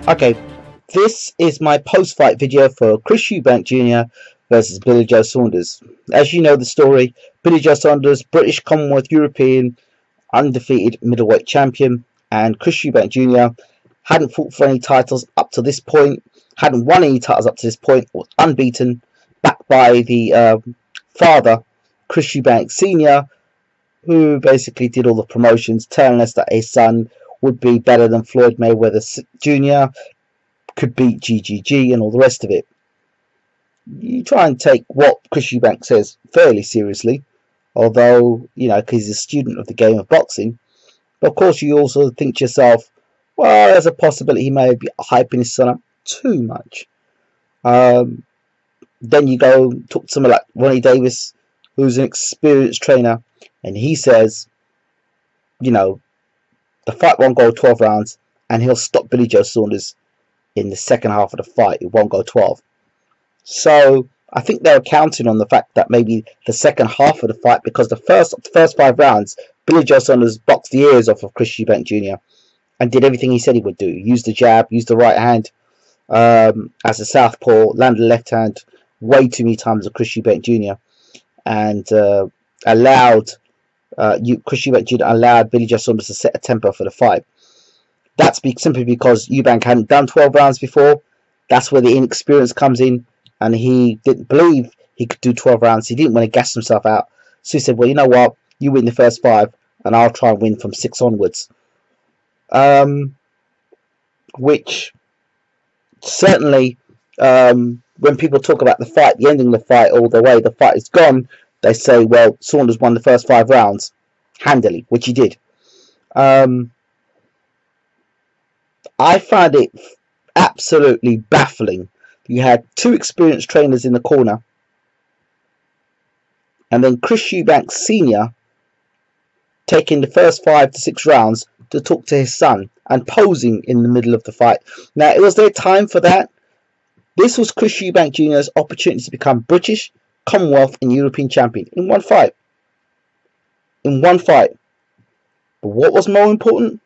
Okay, this is my post-fight video for Chris Eubank Jr. versus Billy Joe Saunders. As you know the story, Billy Joe Saunders, British, Commonwealth, European, undefeated middleweight champion, and Chris Eubank Jr. hadn't fought for any titles up to this point, hadn't won any titles up to this point, was unbeaten, backed by the father, Chris Eubank Sr., who basically did all the promotions, telling us that his son would be better than Floyd Mayweather Jr., could beat GGG and all the rest of it. You try and take what Chris Eubank says fairly seriously, although, you know, because he's a student of the game of boxing. But of course you also think to yourself, well, there's a possibility he may be hyping his son up too much. Then you go talk to someone like Ronnie Davis, who's an experienced trainer, and he says, you know, the fight won't go 12 rounds, and he'll stop Billy Joe Saunders in the second half of the fight. It won't go 12. So I think they're counting on the fact that maybe the second half of the fight, because the first 5 rounds, Billy Joe Saunders boxed the ears off of Chris Eubank Jr. and did everything he said he would do. Used the jab, used the right hand as a southpaw, landed the left hand way too many times with Chris Eubank Jr. and allowed Chris Eubank Jr. allowed Billy Joe Saunders to set a tempo for the fight. That's simply because Eubank hadn't done 12 rounds before. That's where the inexperience comes in, and he didn't believe he could do 12 rounds. He didn't want to gas himself out, so he said, well, you know what, you win the first 5 and I'll try and win from 6 onwards. Which certainly, when people talk about the fight, the ending of the fight, all the way the fight is gone, they say, well, Saunders won the first 5 rounds handily, which he did. I found it absolutely baffling. You had 2 experienced trainers in the corner, and then Chris Eubank Sr. taking the first 5 to 6 rounds to talk to his son and posing in the middle of the fight. Now, was there time for that? This was Chris Eubank Jr.'s opportunity to become British, Commonwealth and European champion in one fight. In one fight. But what was more important?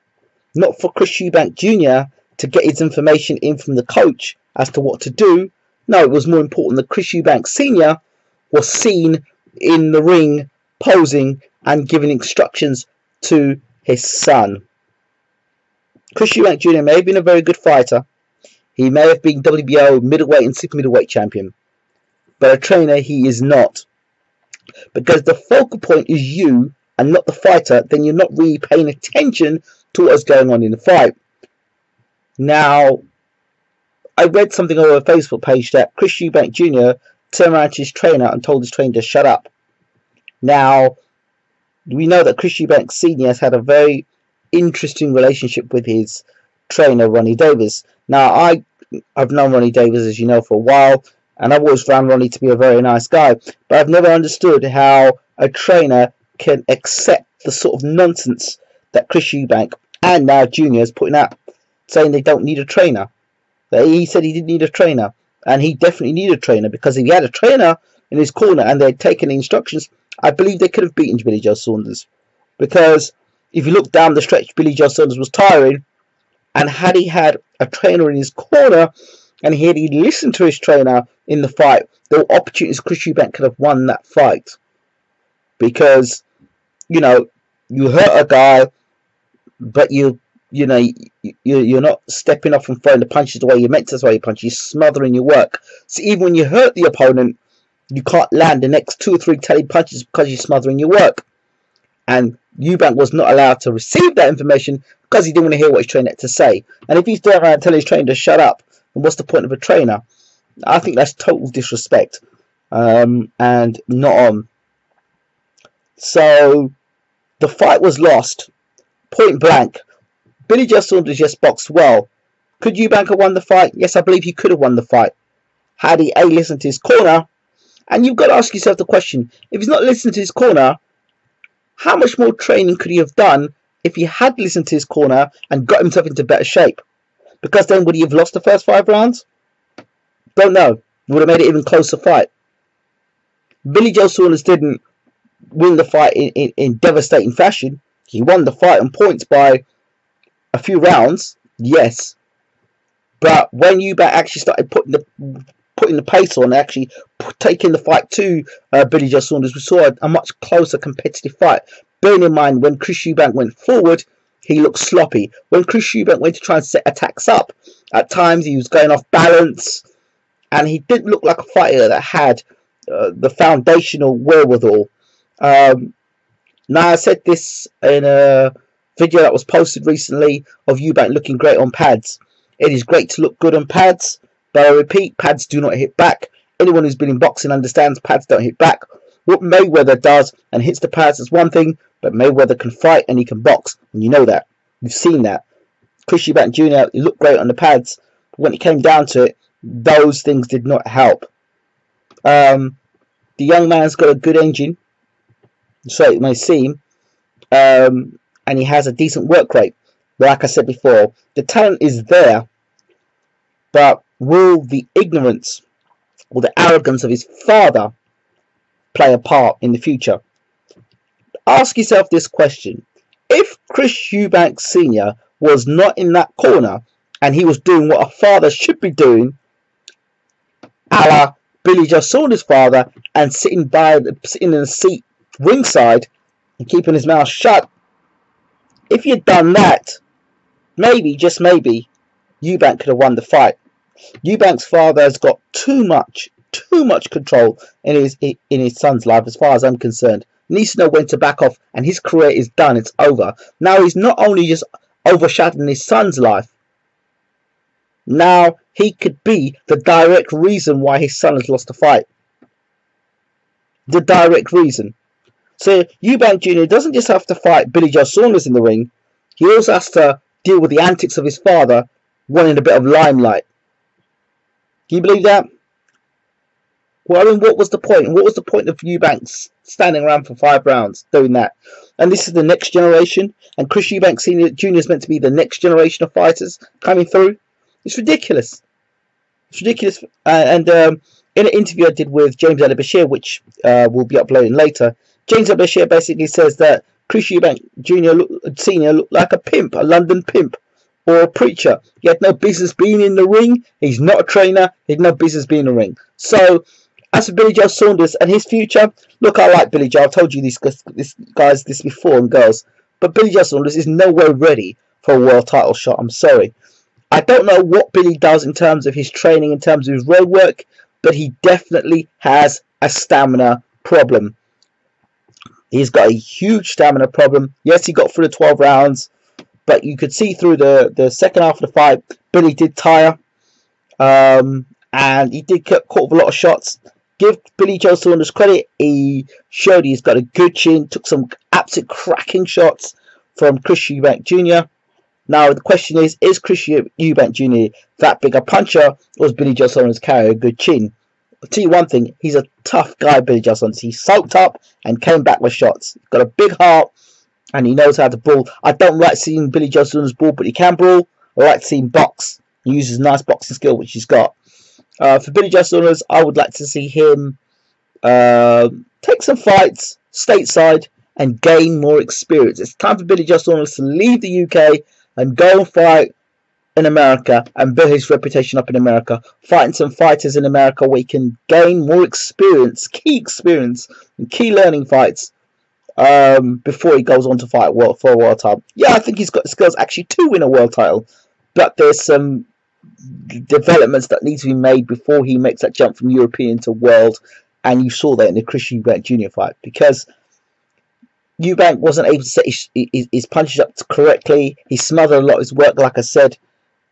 Not for Chris Eubank Jr. to get his information in from the coach as to what to do. No, it was more important that Chris Eubank Sr. was seen in the ring posing and giving instructions to his son. Chris Eubank Jr. may have been a very good fighter. He may have been WBO middleweight and super middleweight champion. But a trainer he is not. Because the focal point is you and not the fighter, then you're not really paying attention to what's going on in the fight. Now, I read something on a Facebook page that Chris Eubank Jr. turned around to his trainer and told his trainer to shut up. Now, we know that Chris Eubank Sr. has had a very interesting relationship with his trainer, Ronnie Davis. Now, I've known Ronnie Davis, as you know, for a while, and I've always found Ronnie to be a very nice guy, but I've never understood how a trainer can accept the sort of nonsense that Chris Eubank and now Junior is putting out, saying they don't need a trainer. He said he didn't need a trainer, and he definitely needed a trainer, because if he had a trainer in his corner and they had taken the instructions, I believe they could have beaten Billy Joe Saunders. Because if you look down the stretch, Billy Joe Saunders was tiring, and had he had a trainer in his corner and he listened to his trainer in the fight, there were opportunities Chris Eubank could have won that fight. Because, you know, you hurt a guy, but you're not stepping off and throwing the punches the way you're meant to throw your punches. You're smothering your work. So even when you hurt the opponent, you can't land the next 2 or 3 telling punches because you're smothering your work. And Eubank was not allowed to receive that information because he didn't want to hear what his trainer had to say. And if he's there around telling his trainer to shut up, then what's the point of a trainer? I think that's total disrespect, and not on. So the fight was lost, point blank. Billy Joe Saunders just boxed well. Could Eubank have won the fight? Yes, I believe he could have won the fight had he listened to his corner. And you've got to ask yourself the question, if he's not listening to his corner, how much more training could he have done if he had listened to his corner and got himself into better shape? Because then would he have lost the first 5 rounds? Don't know. Would have made it even closer fight. Billy Joe Saunders didn't win the fight in devastating fashion. He won the fight on points by a few rounds, yes. But when Eubank actually started putting the pace on, actually taking the fight to Billy Joe Saunders, we saw a much closer competitive fight. Bearing in mind, when Chris Eubank went forward, he looked sloppy. When Chris Eubank went to try and set attacks up, at times he was going off balance, and he didn't look like a fighter that had the foundational wherewithal. Now, I said this in a video that was posted recently of Eubank looking great on pads. It is great to look good on pads, but I repeat, pads do not hit back. Anyone who's been in boxing understands pads don't hit back. What Mayweather does and hits the pads is one thing, but Mayweather can fight and he can box, and you know that. You've seen that. Chris Eubank Jr. He looked great on the pads, but when it came down to it, those things did not help. The young man's got a good engine, so it may seem, and he has a decent work rate. Like I said before, the talent is there, but will the ignorance or the arrogance of his father play a part in the future? Ask yourself this question. If Chris Eubank Sr. was not in that corner and he was doing what a father should be doing, a la Billy Joe Saunders' father, and sitting in a seat ringside and keeping his mouth shut, if you'd done that, maybe, just maybe, Eubank could have won the fight. Eubank's father has got too much control in his son's life, as far as I'm concerned. He needs to know when to back off, and his career is done. It's over. Now he's not only just overshadowing his son's life. Now he could be the direct reason why his son has lost the fight. The direct reason. So Eubank Jr. doesn't just have to fight Billy Joe Saunders in the ring. He also has to deal with the antics of his father wanting a bit of limelight. Can you believe that? Well, I mean, what was the point? What was the point of Eubank standing around for 5 rounds doing that? And this is the next generation, and Chris Eubank Sr. Jr. is meant to be the next generation of fighters coming through. It's ridiculous. It's ridiculous. In an interview I did with James Bashir, which we'll be uploading later, James Bashir basically says that Chris Eubank Jr. Sr. looked like a pimp, a London pimp, or a preacher. He had no business being in the ring. He's not a trainer. He had no business being in the ring. So, as for Billy Joe Saunders and his future, look, I like Billy Joe. I've told you this guys this before, and girls, but Billy Joe Saunders is nowhere ready for a world title shot. I'm sorry. I don't know what Billy does in terms of his training, in terms of his road work, but he definitely has a stamina problem. He's got a huge stamina problem. Yes, he got through the 12 rounds, but you could see through the second half of the fight, Billy did tire, and he did get caught with a lot of shots. Give Billy Joe Saunders credit. He showed he's got a good chin, took some absolute cracking shots from Chris Eubank Jr. Now, the question is Chris Eubank Jr. that big a puncher, or does Billy Joe Saunders carry a good chin? I'll tell you one thing, he's a tough guy, Billy Joe Saunders. He soaked up and came back with shots. He's got a big heart, and he knows how to brawl. I don't like seeing Billy Joe Saunders brawl, but he can brawl. I like to see him box. He uses nice boxing skill, which he's got. For Billy Joe Saunders, I would like to see him take some fights stateside and gain more experience. It's time for Billy Joe Saunders to leave the UK and go and fight in America and build his reputation up in America, fighting some fighters in America where he can gain more experience, and key learning fights before he goes on to fight for a world title. Yeah, I think he's got the skills actually to win a world title, but there's some developments that need to be made before he makes that jump from European to world, and you saw that in the Chris Eubank Jr. fight, because Eubank wasn't able to set his punches up correctly. He smothered a lot of his work, like I said,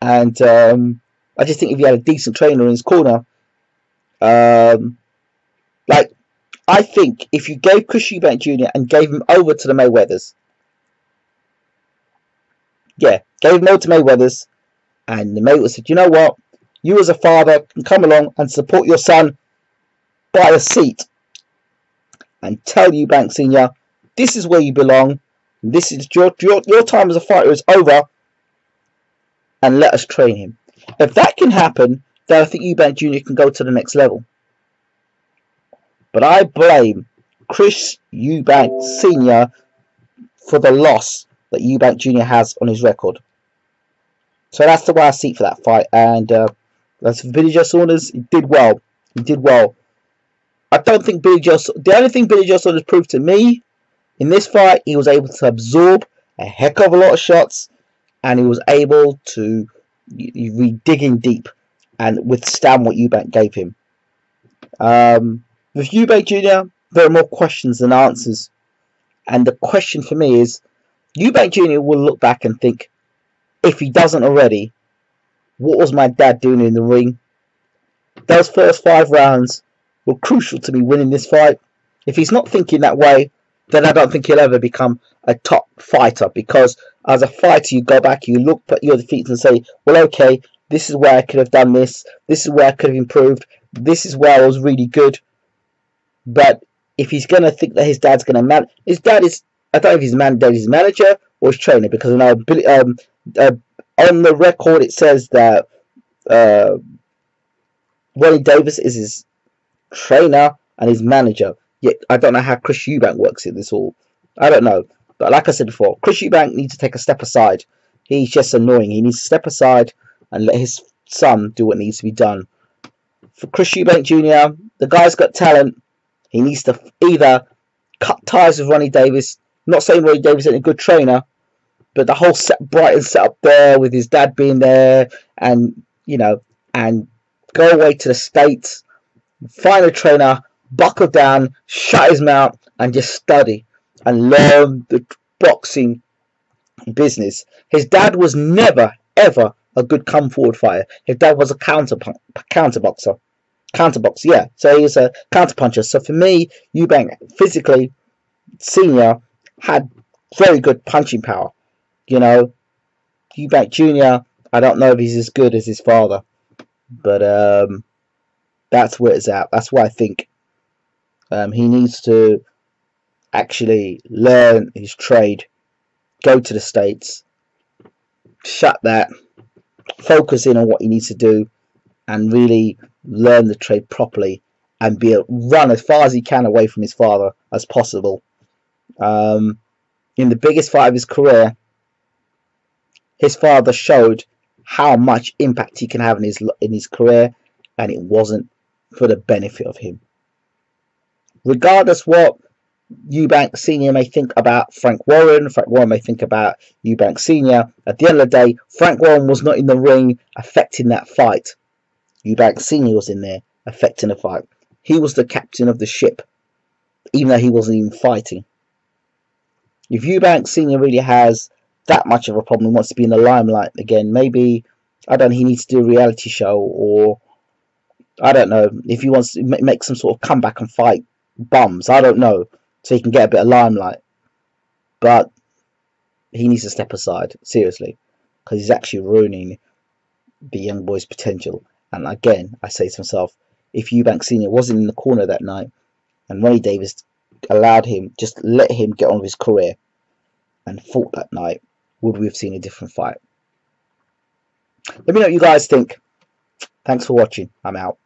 and I just think if he had a decent trainer in his corner, like, I think if you gave Chris Eubank Jr. and gave him over to the Mayweathers, gave him over to Mayweathers, and the Mayweather said, you know what, you as a father can come along and support your son, buy a seat, and tell Eubank Sr., this is where you belong, this is your time as a fighter is over, and let us train him. If that can happen, then I think Eubank Jr. can go to the next level. But I blame Chris Eubank Sr. for the loss that Eubank Jr. has on his record. So that's the way I see it for that fight. And that's for Billy Joe Saunders. He did well. He did well. I don't think the only thing Billy Joe Saunders proved to me in this fight, he was able to absorb a heck of a lot of shots, and he was able to dig in deep and withstand what Eubank gave him. With Eubank Jr., there are more questions than answers. And the question for me is, Eubank Jr. will look back and think, if he doesn't already, what was my dad doing in the ring? Those first 5 rounds were crucial to me winning this fight. If he's not thinking that way, then I don't think he'll ever become a top fighter. Because as a fighter, you go back, you look at your defeats and say, well, okay, this is where I could have done this. This is where I could have improved. This is where I was really good. But if he's going to think that his dad's going to manage, his dad is, I don't know if his dad is his manager or his trainer, because I know on the record it says that Ronnie Davis is his trainer and his manager. Yet I don't know how Chris Eubank works in this all. I don't know. But like I said before, Chris Eubank needs to take a step aside. He's just annoying. He needs to step aside and let his son do what needs to be done. For Chris Eubank Jr., the guy's got talent. He needs to either cut ties with Ronnie Davis. I'm not saying Ronnie Davis isn't a good trainer, but the whole Brighton setup there with his dad being there, and and go away to the States, find a trainer, buckle down, shut his mouth, and just study and learn the boxing business. His dad was never ever a good come forward fighter. His dad was a counter boxer, yeah. So he was a counter puncher. So for me, Eubank physically senior had very good punching power. Eubank Jr., I don't know if he's as good as his father, but that's where it's at. That's why I think he needs to actually learn his trade, go to the States, shut that, focus in on what he needs to do, and really learn the trade properly, and run as far as he can away from his father as possible. In the biggest fight of his career, his father showed how much impact he can have in his career, and it wasn't for the benefit of him. Regardless what Eubank Sr. may think about Frank Warren may think about Eubank Sr., at the end of the day, Frank Warren was not in the ring affecting that fight. Eubank Sr. was in there affecting the fight. He was the captain of the ship, even though he wasn't even fighting. If Eubank Sr. really has that much of a problem, he wants to be in the limelight again, maybe, I don't know, he needs to do a reality show, or I don't know, if he wants to make some sort of comeback and fight bums, I don't know, so he can get a bit of limelight. But he needs to step aside, seriously, because he's actually ruining the young boy's potential. And again, I say to myself, if Eubank Sr. wasn't in the corner that night, and Ronnie Davis allowed him, just let him get on with his career and fought that night, would we have seen a different fight? Let me know what you guys think. Thanks for watching. I'm out.